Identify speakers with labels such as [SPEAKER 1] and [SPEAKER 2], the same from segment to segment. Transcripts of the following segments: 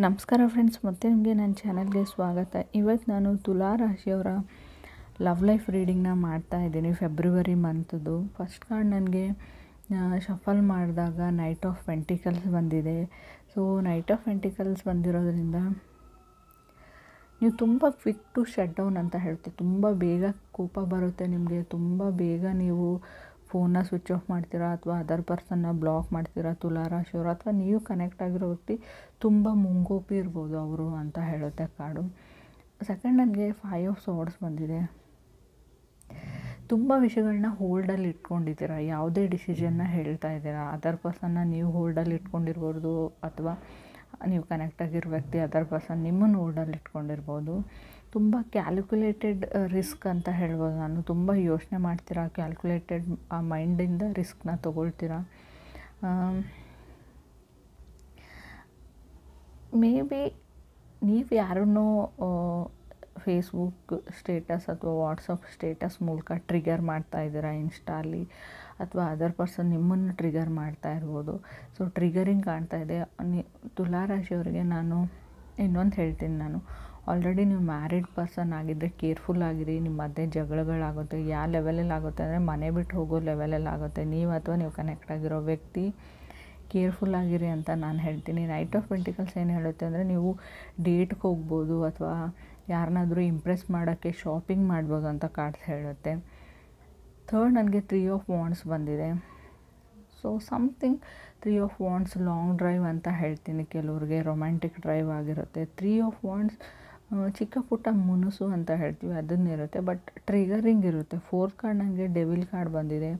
[SPEAKER 1] ನಮಸ್ಕಾರ ಫ್ರೆಂಡ್ಸ್, ಮತ್ತೆ ನಿಮಗೆ ನನ್ನ ಚಾನಲ್ಗೆ ಸ್ವಾಗತ. ಇವತ್ತು ನಾನು ತುಲಾ ರಾಶಿಯವರ ಲವ್ ಲೈಫ್ ರೀಡಿಂಗ್ನ ಮಾಡ್ತಾ ಇದ್ದೀನಿ. ಫೆಬ್ರವರಿ ಮಂತ್ದು ಫಸ್ಟ್ ಕಾರ್ಡ್ ನನಗೆ ಶಫಲ್ ಮಾಡಿದಾಗ ನೈಟ್ ಆಫ್ ಪೆಂಟಿಕಲ್ಸ್ ಬಂದಿದೆ. ಸೊ ನೈಟ್ ಆಫ್ ಪೆಂಟಿಕಲ್ಸ್ ಬಂದಿರೋದ್ರಿಂದ ನೀವು ತುಂಬ ಕ್ವಿಕ್ ಟು ಶಟ್ ಡೌನ್ ಅಂತ ಹೇಳ್ತೀವಿ. ತುಂಬ ಬೇಗ ಕೋಪ ಬರುತ್ತೆ ನಿಮಗೆ, ತುಂಬ ಬೇಗ ನೀವು ಫೋನ್ನ ಸ್ವಿಚ್ ಆಫ್ ಮಾಡ್ತೀರಾ ಅಥವಾ ಅದರ್ ಪರ್ಸನ್ನ ಬ್ಲಾಕ್ ಮಾಡ್ತೀರಾ ತುಲಾ ರಾಶಿಯವರು, ಅಥವಾ ನೀವು ಕನೆಕ್ಟ್ ಆಗಿರೋ ವ್ಯಕ್ತಿ ತುಂಬ ಮುಂಗೋಪಿ ಇರ್ಬೋದು ಅವರು ಅಂತ ಹೇಳುತ್ತೆ ಕಾರ್ಡು. ಸೆಕೆಂಡ್ ನನಗೆ 5 ಆಫ್ ಸಾರ್ಡ್ಸ್ ಬಂದಿದೆ. ತುಂಬ ವಿಷಯಗಳನ್ನ ಹೋಲ್ಡಲ್ಲಿ ಇಟ್ಕೊಂಡಿದ್ದೀರಾ, ಯಾವುದೇ ಡಿಸಿಷನ್ನ ಹೇಳ್ತಾ ಇದ್ದೀರಾ. ಅದರ್ ಪರ್ಸನ್ನ ನೀವು ಹೋಲ್ಡಲ್ಲಿ ಇಟ್ಕೊಂಡಿರ್ಬೋದು, ಅಥವಾ ನೀವು ಕನೆಕ್ಟ್ ಆಗಿರೋ ವ್ಯಕ್ತಿ ಅದರ್ ಪರ್ಸನ್ ನಿಮ್ಮನ್ನು ಹೋಲ್ಡಲ್ಲಿ ಇಟ್ಕೊಂಡಿರ್ಬೋದು. ತುಂಬ ಕ್ಯಾಲ್ಕುಲೇಟೆಡ್ ರಿಸ್ಕ್ ಅಂತ ಹೇಳ್ಬೋದು ನಾನು. ತುಂಬ ಯೋಚನೆ ಮಾಡ್ತೀರಾ, ಕ್ಯಾಲ್ಕುಲೇಟೆಡ್ ಆ ಮೈಂಡಿಂದ ರಿಸ್ಕ್ನ ತೊಗೊಳ್ತೀರಾ. ಮೇ ಬಿ ನೀವು ಯಾರನ್ನೋ ಫೇಸ್ಬುಕ್ ಸ್ಟೇಟಸ್ ಅಥವಾ ವಾಟ್ಸಪ್ ಸ್ಟೇಟಸ್ ಮೂಲಕ ಟ್ರಿಗರ್ ಮಾಡ್ತಾ ಇದ್ದೀರಾ ಇನ್ಸ್ಟಾಲಿ, ಅಥವಾ ಅದರ್ ಪರ್ಸನ್ ನಿಮ್ಮನ್ನು ಟ್ರಿಗರ್ ಮಾಡ್ತಾ ಇರ್ಬೋದು. ಸೊ ಟ್ರಿಗರಿಂಗ್ ಕಾಣ್ತಾ ಇದೆ. ತುಲಾ ರಾಶಿಯವರಿಗೆ ನಾನು ಇನ್ನೊಂದು ಹೇಳ್ತೀನಿ, ನಾನು ಆಲ್ರೆಡಿ ನೀವು ಮ್ಯಾರಿಡ್ ಪರ್ಸನ್ ಆಗಿದ್ದರೆ ಕೇರ್ಫುಲ್ ಆಗಿರಿ. ನಿಮ್ಮ ಮಧ್ಯೆ ಜಗಳಗಳಾಗುತ್ತೆ. ಯಾವ ಲೆವೆಲಲ್ಲಿ ಆಗುತ್ತೆ ಅಂದರೆ ಮನೆ ಬಿಟ್ಟು ಹೋಗೋ ಲೆವೆಲಲ್ಲಿ ಆಗುತ್ತೆ. ನೀವು ಅಥವಾ ನೀವು ಕನೆಕ್ಟ್ ಆಗಿರೋ ವ್ಯಕ್ತಿ ಕೇರ್ಫುಲ್ ಆಗಿರಿ ಅಂತ ನಾನು ಹೇಳ್ತೀನಿ. ನೈಟ್ ಆಫ್ ಪೆಂಟಿಕಲ್ಸ್ ಏನು ಹೇಳುತ್ತೆ ಅಂದರೆ ನೀವು ಡೇಟ್ಗೆ ಹೋಗ್ಬೋದು, ಅಥವಾ ಯಾರನ್ನಾದರೂ ಇಂಪ್ರೆಸ್ ಮಾಡೋಕ್ಕೆ ಶಾಪಿಂಗ್ ಮಾಡ್ಬೋದು ಅಂತ ಕಾರ್ಡ್ಸ್ ಹೇಳುತ್ತೆ. ಥರ್ಡ್ ನನಗೆ 3 ಆಫ್ ವಾಂಡ್ಸ್ ಬಂದಿದೆ. So something 3 of wands long drive ಅಂತ ಹೇಳ್ತೀನಿ. ಕೆಲವ್ರಿಗೆ ರೊಮ್ಯಾಂಟಿಕ್ ಡ್ರೈವ್ ಆಗಿರುತ್ತೆ. 3 ಆಫ್ ವಾಂಡ್ಸ್ ಚಿಕ್ಕ ಪುಟ್ಟ ಮುನುಸು ಅಂತ ಹೇಳ್ತೀವಿ, ಅದನ್ನಿರುತ್ತೆ, ಬಟ್ ಟ್ರಿಗರಿಂಗ್ ಇರುತ್ತೆ. ಫೋರ್ತ್ ಕಾರ್ಡ್ ನನಗೆ ಡೆವಿಲ್ ಕಾರ್ಡ್ ಬಂದಿದೆ.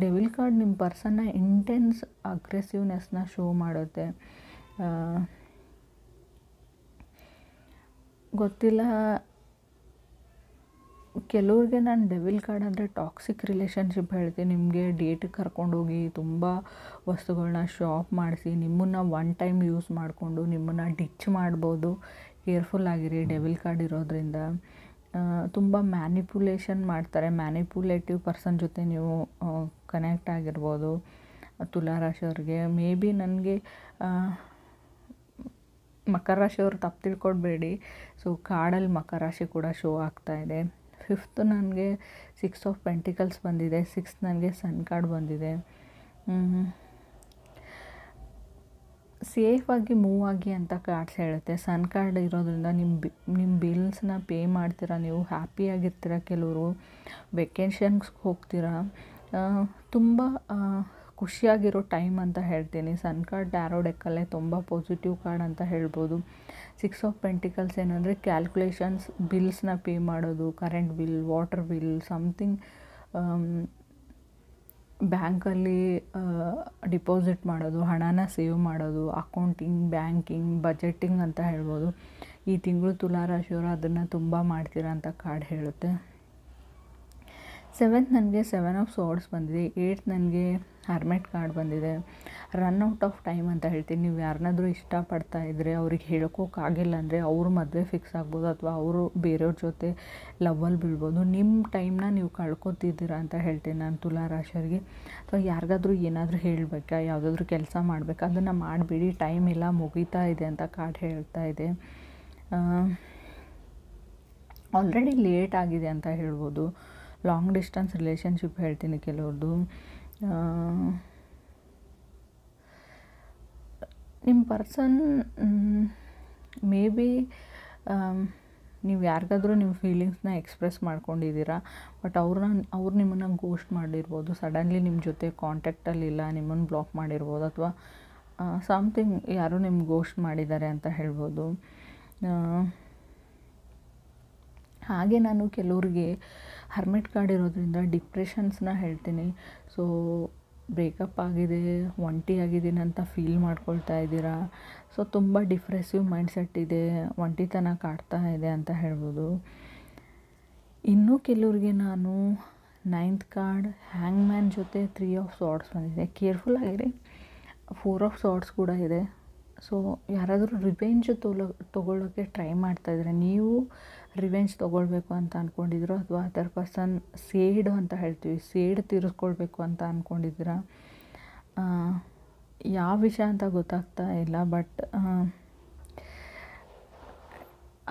[SPEAKER 1] ಡೆವಿಲ್ ಕಾರ್ಡ್ ನಿಮ್ಮ ಪರ್ಸನ್ನ ಇಂಟೆನ್ಸ್ ಅಗ್ರೆಸಿವ್ನೆಸ್ನ ಶೋ ಮಾಡುತ್ತೆ. ಗೊತ್ತಿಲ್ಲ, ಕೆಲವ್ರಿಗೆ ನಾನು ಡೆವಿಲ್ ಕಾರ್ಡ್ ಅಂದರೆ ಟಾಕ್ಸಿಕ್ ರಿಲೇಷನ್ಶಿಪ್ ಹೇಳ್ತೀನಿ. ನಿಮಗೆ ಡೇಟಿಗೆ ಕರ್ಕೊಂಡೋಗಿ ತುಂಬ ವಸ್ತುಗಳನ್ನ ಶಾಪ್ ಮಾಡಿಸಿ ನಿಮ್ಮನ್ನು ಒನ್ ಟೈಮ್ ಯೂಸ್ ಮಾಡಿಕೊಂಡು ನಿಮ್ಮನ್ನು ಡಿಚ್ ಮಾಡ್ಬೋದು. ಕೇರ್ಫುಲ್ ಆಗಿರಿ ಡೆವಿಲ್ ಕಾರ್ಡ್ ಇರೋದ್ರಿಂದ. ತುಂಬ ಮ್ಯಾನಿಪುಲೇಷನ್ ಮಾಡ್ತಾರೆ. ಮ್ಯಾನಿಪುಲೇಟಿವ್ ಪರ್ಸನ್ ಜೊತೆ ನೀವು ಕನೆಕ್ಟ್ ಆಗಿರ್ಬೋದು ತುಲಾ ರಾಶಿಯವ್ರಿಗೆ. ಮೇ ಬಿ ನನಗೆ ಮಕರ ರಾಶಿಯವರು ತಪ್ಪು ತಿಳ್ಕೊಡ್ಬೇಡಿ. ಸೊ ಕಾರ್ಡಲ್ಲಿ ಮಕರ ರಾಶಿ ಕೂಡ ಶೋ ಆಗ್ತಾಯಿದೆ. ಫಿಫ್ತ್ ನನಗೆ 6 ಆಫ್ ಪೆಂಟಿಕಲ್ಸ್ ಬಂದಿದೆ. 6th ನನಗೆ ಸನ್ ಕಾರ್ಡ್ ಬಂದಿದೆ. ಸೇಫಾಗಿ ಮೂವ್ ಆಗಿ ಅಂತ ಕಾರ್ಡ್ಸ್ ಹೇಳುತ್ತೆ. ಸನ್ ಕಾರ್ಡ್ ಇರೋದ್ರಿಂದ ನಿಮ್ಮ ಬಿಲ್ಸ್ನ ಪೇ ಮಾಡ್ತೀರಾ, ನೀವು ಹ್ಯಾಪಿಯಾಗಿರ್ತೀರ. ಕೆಲವರು ವೆಕೇಷನ್ಸ್ಗೆ ಹೋಗ್ತೀರಾ, ತುಂಬ ಖುಷಿಯಾಗಿರೋ ಟೈಮ್ ಅಂತ ಹೇಳ್ತೀನಿ. ಸನ್ ಕಾರ್ಡ್ ಟ್ಯಾರೋ ಡೆಕ್ಕಲ್ಲೇ ತುಂಬ ಪಾಸಿಟಿವ್ ಕಾರ್ಡ್ ಅಂತ ಹೇಳ್ಬೋದು. 6 ಆಫ್ ಪೆಂಟಿಕಲ್ಸ್ ಏನಂದರೆ ಕ್ಯಾಲ್ಕುಲೇಷನ್ಸ್, ಬಿಲ್ಸ್ನ ಪೇ ಮಾಡೋದು, current bill, water bill, something ಬ್ಯಾಂಕಲ್ಲಿ ಡಿಪಾಸಿಟ್ ಮಾಡೋದು, ಹಣನ ಸೇವ್ ಮಾಡೋದು, ಅಕೌಂಟಿಂಗ್, ಬ್ಯಾಂಕಿಂಗ್, ಬಜೆಟಿಂಗ್ ಅಂತ ಹೇಳ್ಬೋದು. ಈ ತಿಂಗಳು ತುಲಾ ರಾಶಿಯವರು ಅದನ್ನು ತುಂಬ ಮಾಡ್ತೀರಾ ಅಂತ ಕಾರ್ಡ್ ಹೇಳುತ್ತೆ. 7th ನನಗೆ 7 ಆಫ್ ಸಾರ್ಡ್ಸ್ ಬಂದಿದೆ. 8th ನನಗೆ ಹರ್ಮೆಟ್ ಕಾರ್ಡ್ ಬಂದಿದೆ. ರನ್ ಔಟ್ ಆಫ್ ಟೈಮ್ ಅಂತ ಹೇಳ್ತೀನಿ. ನೀವು ಯಾರನ್ನಾದರೂ ಇಷ್ಟಪಡ್ತಾ ಇದ್ದರೆ ಅವ್ರಿಗೆ ಹೇಳ್ಕೋಕ್ಕಾಗಿಲ್ಲ ಅಂದರೆ ಅವ್ರ ಮದುವೆ ಫಿಕ್ಸ್ ಆಗ್ಬೋದು, ಅಥವಾ ಅವರು ಬೇರೆಯವ್ರ ಜೊತೆ ಲವ್ವಲ್ಲಿ ಬೀಳ್ಬೋದು. ನಿಮ್ಮ ಟೈಮ್ನ ನೀವು ಕಳ್ಕೊತಿದ್ದೀರಾ ಅಂತ ಹೇಳ್ತೀನಿ ನಾನು ತುಲಾ ರಾಶಿಯವರಿಗೆ. ಅಥವಾ ಯಾರಿಗಾದ್ರೂ ಏನಾದರೂ ಹೇಳಬೇಕಾ, ಯಾವುದಾದ್ರೂ ಕೆಲಸ ಮಾಡಬೇಕಾ, ಅದನ್ನು ಮಾಡಿಬಿಡಿ, ಟೈಮ್ ಇಲ್ಲ, ಮುಗೀತಾ ಇದೆ ಅಂತ ಕಾರ್ಡ್ ಹೇಳ್ತಾ ಇದೆ. ಆಲ್ರೆಡಿ ಲೇಟ್ ಆಗಿದೆ ಅಂತ ಹೇಳ್ಬೋದು. ಲಾಂಗ್ ಡಿಸ್ಟೆನ್ಸ್ ರಿಲೇಷನ್ಶಿಪ್ ಹೇಳ್ತೀನಿ ಕೆಲವ್ರದ್ದು. ನಿಮ್ಮ ಪರ್ಸನ್ ಮೇ ಬಿ ನೀವು ಯಾರಿಗಾದ್ರೂ ನಿಮ್ಮ ಫೀಲಿಂಗ್ಸ್ನ ಎಕ್ಸ್ಪ್ರೆಸ್ ಮಾಡ್ಕೊಂಡಿದ್ದೀರಾ, ಬಟ್ ಅವ್ರು ನಿಮ್ಮನ್ನು ಗೋಸ್ಟ್ ಮಾಡಿರ್ಬೋದು. ಸಡನ್ಲಿ ನಿಮ್ಮ ಜೊತೆ ಕಾಂಟ್ಯಾಕ್ಟಲ್ಲಿಲ್ಲ, ನಿಮ್ಮನ್ನು ಬ್ಲಾಕ್ ಮಾಡಿರ್ಬೋದು, ಅಥವಾ ಸಮಥಿಂಗ್ ಯಾರೋ ನಿಮ್ಗೆ ಗೋಸ್ಟ್ ಮಾಡಿದ್ದಾರೆ ಅಂತ ಹೇಳ್ಬೋದು. ಹಾಗೆ ನಾನು ಕೆಲವ್ರಿಗೆ ಹರ್ಮಿಟ್ ಕಾರ್ಡ್ ಇರೋದ್ರಿಂದ ಡಿಪ್ರೆಷನ್ಸ್ನ ಹೇಳ್ತೀನಿ. ಸೊ ಬ್ರೇಕಪ್ ಆಗಿದೆ, ಒಂಟಿಯಾಗಿದ್ದೀನಿ ಅಂತ ಫೀಲ್ ಮಾಡ್ಕೊಳ್ತಾ ಇದ್ದೀರಾ. ಸೊ ತುಂಬ ಡಿಪ್ರೆಸಿವ್ ಮೈಂಡ್ಸೆಟ್ ಇದೆ, ಒಂಟಿತನ ಕಾಡ್ತಾ ಇದೆ ಅಂತ ಹೇಳ್ಬೋದು. ಇನ್ನೂ ಕೆಲವ್ರಿಗೆ ನಾನು 9th ಕಾರ್ಡ್ ಹ್ಯಾಂಗ್ ಮ್ಯಾನ್ ಜೊತೆ 3 ಆಫ್ ಸಾರ್ಡ್ಸ್ ಬಂದಿದೆ. ಕೇರ್ಫುಲ್ ಆಗಿರಿ. 4 ಆಫ್ ಸಾರ್ಡ್ಸ್ ಕೂಡ ಇದೆ. ಸೊ ಯಾರಾದರೂ ರಿವೆಂಜ್ ತೊಗೊಳ್ಳೋಕ್ಕೆ ಟ್ರೈ ಮಾಡ್ತಾಯಿದ್ರೆ, ನೀವು ರಿವೆಂಜ್ ತೊಗೊಳ್ಬೇಕು ಅಂತ ಅಂದ್ಕೊಂಡಿದ್ರು, ಅಥವಾ ಅದರ್ ಪರ್ಸನ್ ಸೇಡು ಅಂತ ಹೇಳ್ತೀವಿ, ಸೇಡು ತೀರಿಸ್ಕೊಳ್ಬೇಕು ಅಂತ ಅಂದ್ಕೊಂಡಿದ್ದೀರಾ, ಯಾವ ವಿಷಯ ಅಂತ ಗೊತ್ತಾಗ್ತಾ ಇಲ್ಲ. ಬಟ್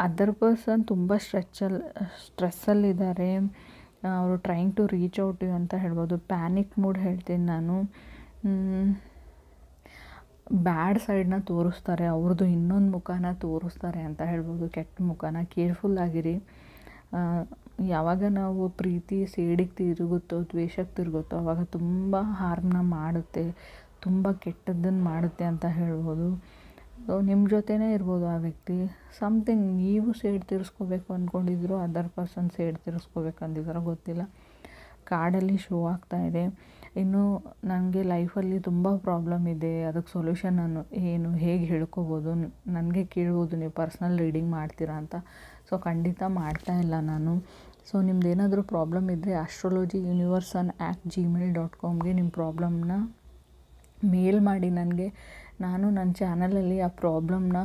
[SPEAKER 1] ಅದರ್ ಪರ್ಸನ್ ತುಂಬ ಸ್ಟ್ರೆಸ್ಸಲ್ಲಿದ್ದಾರೆ. ಅವರು trying to reach out you ಅಂತ ಹೇಳ್ಬೋದು. ಪ್ಯಾನಿಕ್ ಮೂಡ್ ಹೇಳ್ತೀನಿ ನಾನು. ಬ್ಯಾಡ್ ಸೈಡನ್ನ ತೋರಿಸ್ತಾರೆ, ಅವ್ರದ್ದು ಇನ್ನೊಂದು ಮುಖನ ತೋರಿಸ್ತಾರೆ ಅಂತ ಹೇಳ್ಬೋದು, ಕೆಟ್ಟ ಮುಖನ. ಕೇರ್ಫುಲ್ಲಾಗಿರಿ. ಯಾವಾಗ ನಾವು ಪ್ರೀತಿ ಸೇಡಿಗೆ ತಿರುಗುತ್ತೋ, ದ್ವೇಷಕ್ಕೆ ತಿರುಗುತ್ತೋ ಆವಾಗ ತುಂಬ ಹಾರ್ಮ್ನ ಮಾಡುತ್ತೆ, ತುಂಬ ಕೆಟ್ಟದ್ದನ್ನು ಮಾಡುತ್ತೆ ಅಂತ ಹೇಳ್ಬೋದು. ಸೊ ನಿಮ್ಮ ಜೊತೆನೇ ಇರ್ಬೋದು ಆ ವ್ಯಕ್ತಿ. ಸಮಥಿಂಗ್ ನೀವು ಸೇಡು ತೀರಿಸ್ಕೋಬೇಕು ಅಂದ್ಕೊಂಡಿದ್ರು, ಅದರ್ ಪರ್ಸನ್ ಸೇಡು ತೀರಿಸ್ಕೋಬೇಕು ಅಂದಿದ್ದಾರೋ ಗೊತ್ತಿಲ್ಲ. ಕಾರ್ಡಲ್ಲಿ ಶೋ ಆಗ್ತಾ ಇದೆ. ಇನ್ನು ನನಗೆ ಲೈಫಲ್ಲಿ ತುಂಬ ಪ್ರಾಬ್ಲಮ್ ಇದೆ, ಅದಕ್ಕೆ ಸೊಲ್ಯೂಷನ್ ಏನು, ಹೇಗೆ ಹೇಳ್ಕೊಬೋದು, ನನಗೆ ಕೇಳ್ಬೋದು ನೀವು ಪರ್ಸ್ನಲ್ ರೀಡಿಂಗ್ ಮಾಡ್ತೀರಾ ಅಂತ. ಸೊ ಖಂಡಿತ ಮಾಡ್ತಾ ಇಲ್ಲ ನಾನು. ಸೊ ನಿಮ್ದೇನಾದರೂ ಪ್ರಾಬ್ಲಮ್ ಇದ್ದರೆ astrologyuniverse@gmail.comಗೆ ನಿಮ್ಮ ಪ್ರಾಬ್ಲಮ್ನ ಮೇಲ್ ಮಾಡಿ ನನಗೆ. ನಾನು ನನ್ನ ಚಾನಲಲ್ಲಿ ಆ ಪ್ರಾಬ್ಲಮ್ನ